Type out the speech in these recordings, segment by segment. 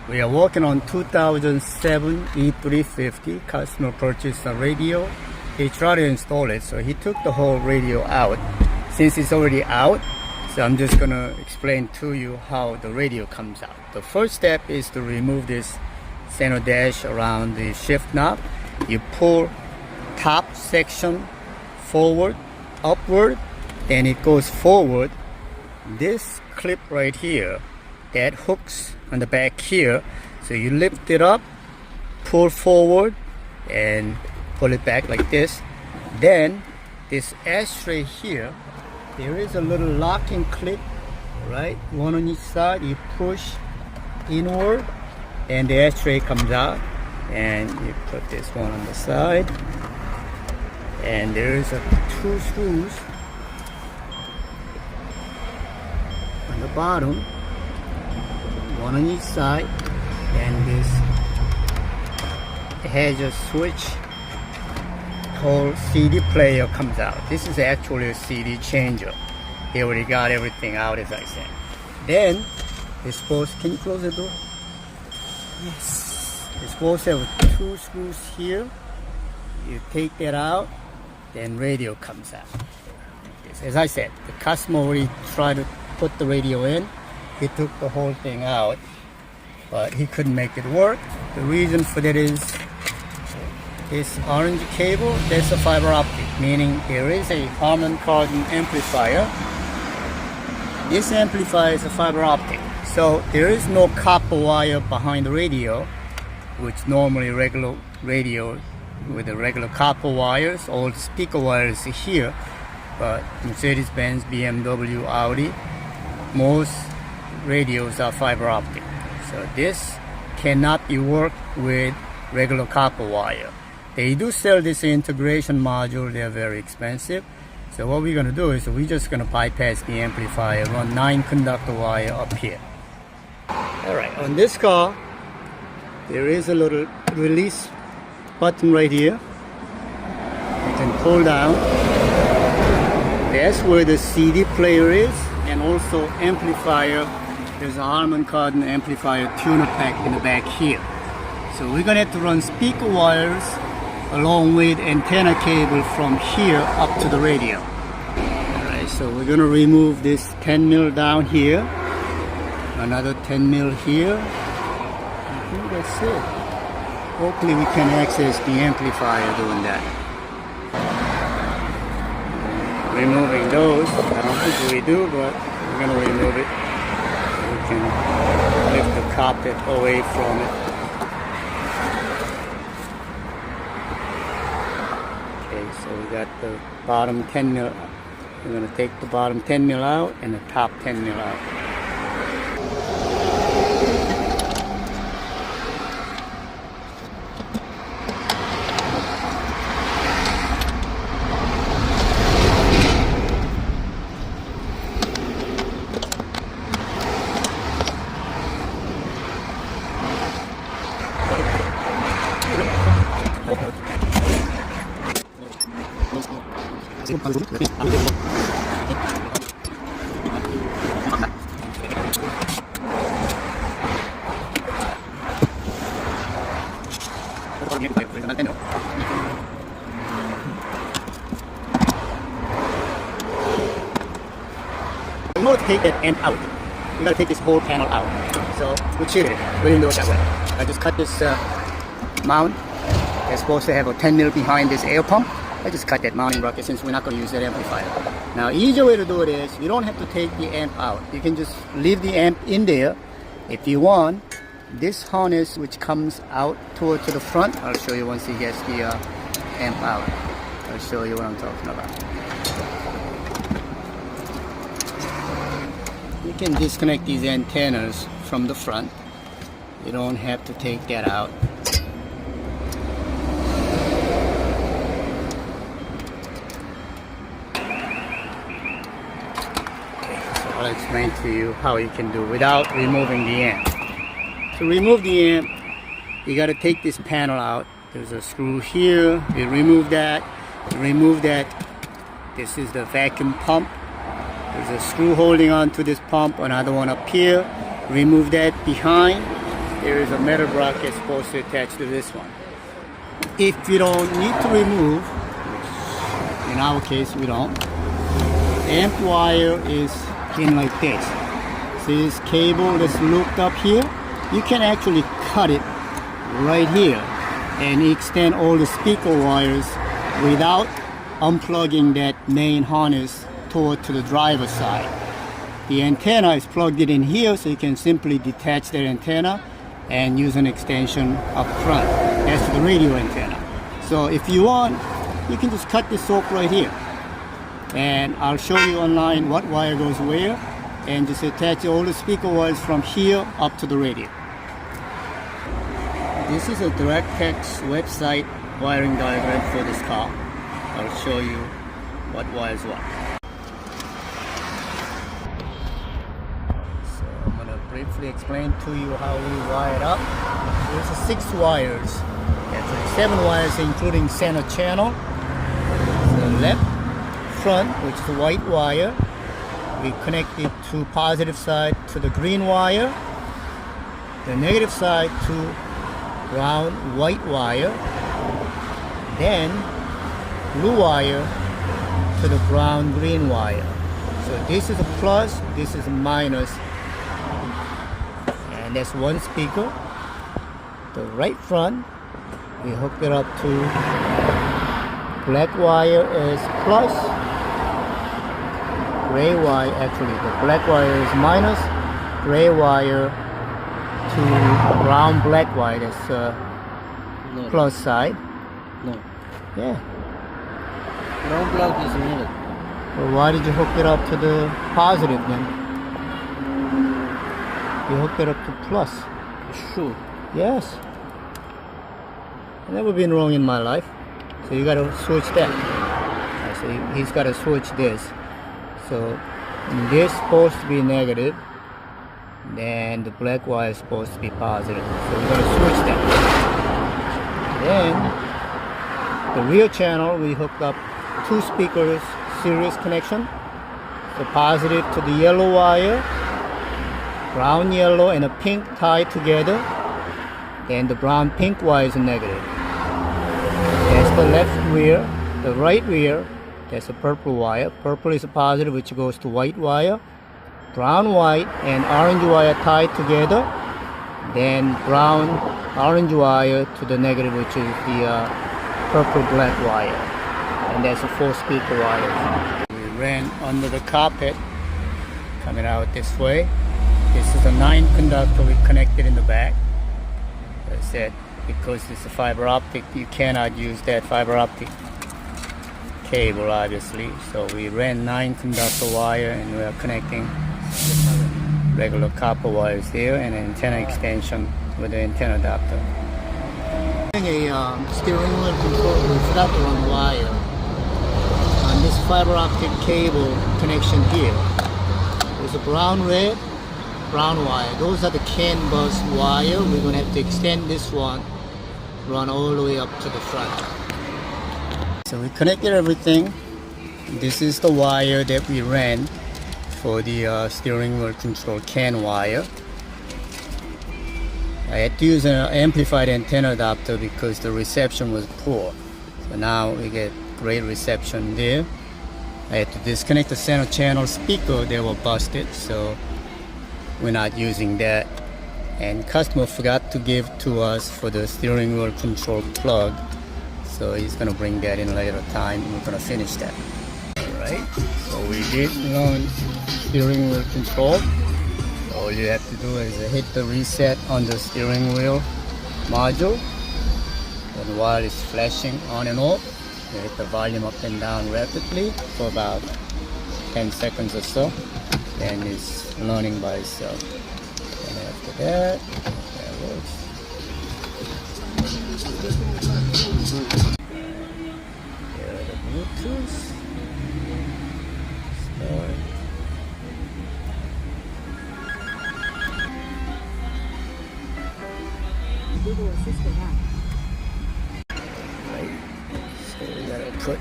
We are working on 2007 E350. Customer purchased a radio. He tried to install it, so he took the whole radio out. Since it's already out, so I'm just gonna explain to you how the radio comes out. The first step is to remove this center dash around the shift knob. You pull top section forward, upward, and it goes forward. This clip right here, that hooks on the back here, so you lift it up, pull forward, and pull it back like this. Then this ashtray here, there is a little locking clip, right? One on each side. You push inward, and the ashtray comes out, and you put this one on the side. And there is two screws on the bottom, one on each side, and this has a switch called CD player comes out. This is actually a CD changer. He already got everything out, as I said. Then it's supposed, can you close the door? Yes. It's supposed to have two screws here. You take that out, then radio comes out. As I said, the customer already tried to put the radio in. He took the whole thing out, but he couldn't make it work. The reason for that is this orange cable, that's a fiber optic, meaning there is a Harman Kardon amplifier. This amplifier is a fiber optic, so there is no copper wire behind the radio, which normally regular radio with the regular copper wires, all the speaker wires here. But Mercedes, Benz, BMW, Audi, most radios are fiber optic. So this cannot be worked with regular copper wire. They do sell this integration module. They're very expensive. So what we're going to do is we're just going to bypass the amplifier, run 9 conductor wire up here. Alright, on this car, there is a little release button right here. You can pull down. That's where the CD player is, and also amplifier. There's a Harman Kardon amplifier tuner pack in the back here. So we're gonna have to run speaker wires along with antenna cable from here up to the radio. Alright, so we're gonna remove this 10 mil down here, another 10 mil here. I think that's it. Hopefully we can access the amplifier doing that. Removing those, I don't think we do, but we're going to remove it. We can lift the carpet away from it. Okay, so we got the bottom 10 mil. We're going to take the bottom 10 mil out and the top 10 mil out. In order to take that end out, you gotta take this whole panel out. So we cheated it. We didn't do it that way. I just cut this mount. It's supposed to have a 10 mil behind this air pump. I just cut that mounting bracket since we're not going to use that amplifier. Now, easier way to do it is you don't have to take the amp out. You can just leave the amp in there. If you want, this harness which comes out toward to the front, I'll show you once he gets the amp out. I'll show you what I'm talking about. You can disconnect these antennas from the front. You don't have to take that out. I'll explain to you how you can do it without removing the amp. To remove the amp, you got to take this panel out. There's a screw here. You remove that. You remove that. This is the vacuum pump. There's a screw holding on to this pump. Another one up here. Remove that behind. there is a metal bracket supposed to attach to this one. If you don't need to remove, which in our case we don't, the amp wire is in like this. See this cable that's looped up here? You can actually cut it right here and extend all the speaker wires without unplugging that main harness toward to the driver's side. The antenna is plugged in here, so you can simply detach that antenna and use an extension up front. That's the radio antenna. So if you want, you can just cut this off right here. And I'll show you online what wire goes where, and just attach all the speaker wires from here up to the radio. This is a DirectX website wiring diagram for this car. I'll show you what wires what. So I'm going to briefly explain to you how we wire it up. There's 6 wires. Actually 7 wires including center channel. The left front, which is the white wire. We connect it to positive side to the green wire. The negative side to brown white wire. Then blue wire to the brown green wire. So this is a plus, this is a minus, and that's one speaker. The right front, we hook it up to black wire is plus, gray wire, actually the black wire is minus, gray wire to brown black wire, that's No. plus side. No. Yeah. Brown black is needed. Well, why did you hook it up to the positive then? You hooked it up to plus. Sure. Yes. I've never been wrong in my life. So you gotta switch that. So he's gotta switch this. So this is supposed to be negative. Then the black wire is supposed to be positive. So we're gonna switch that. Then the rear channel, we hooked up 2 speakers series connection. So positive to the yellow wire, brown yellow and a pink tied together. Then the brown pink wire is negative. That's the left rear. The right rear, that's a purple wire. Purple is a positive, which goes to white wire. Brown white and orange wire tied together. Then brown orange wire to the negative, which is the purple black wire. And that's a 4 speaker wire. We ran under the carpet coming out this way. This is a 9 conductor we connected in the back. As I said, because it's a fiber optic, you cannot use that fiber optic cable obviously. So we ran 9 conductor wire and we are connecting regular copper wires here and an antenna extension with the antenna adapter. A steering wheel control, we forgot to run wire on this fiber optic cable connection here. There's a brown red, brown wire. Those are the CAN bus wire. We're going to have to extend this one, run all the way up to the front. So we connected everything. This is the wire that we ran for the steering wheel control CAN wire. I had to use an amplified antenna adapter because the reception was poor. So now we get great reception there. I had to disconnect the center channel speaker, they were busted, so we're not using that. And customer forgot to give to us for the steering wheel control plug, so he's gonna bring that in later time. We're gonna finish that. Alright, so we did run steering wheel control. All you have to do is hit the reset on the steering wheel module, and while it's flashing on and off, you hit the volume up and down rapidly for about 10 seconds or so, and it's learning by itself. And after that, that works. Here are the Bluetooth. Start. Right. So we gotta put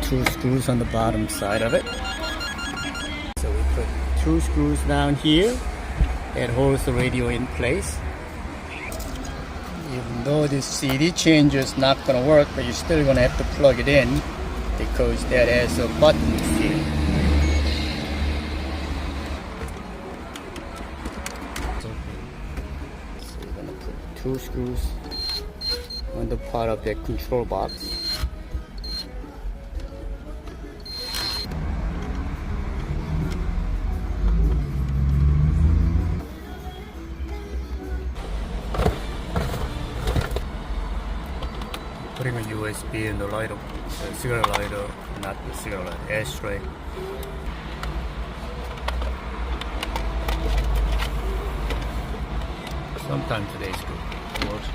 2 screws on the bottom side of it. So we put 2 screws down here that holds the radio in place. Though this CD changer is not going to work, but you're still going to have to plug it in because that has a button here. So you're going to put 2 screws on the part of that control box. Putting a USB in the lighter, the cigarette lighter, not the cigarette lighter, ashtray. Sometimes today's good. It works.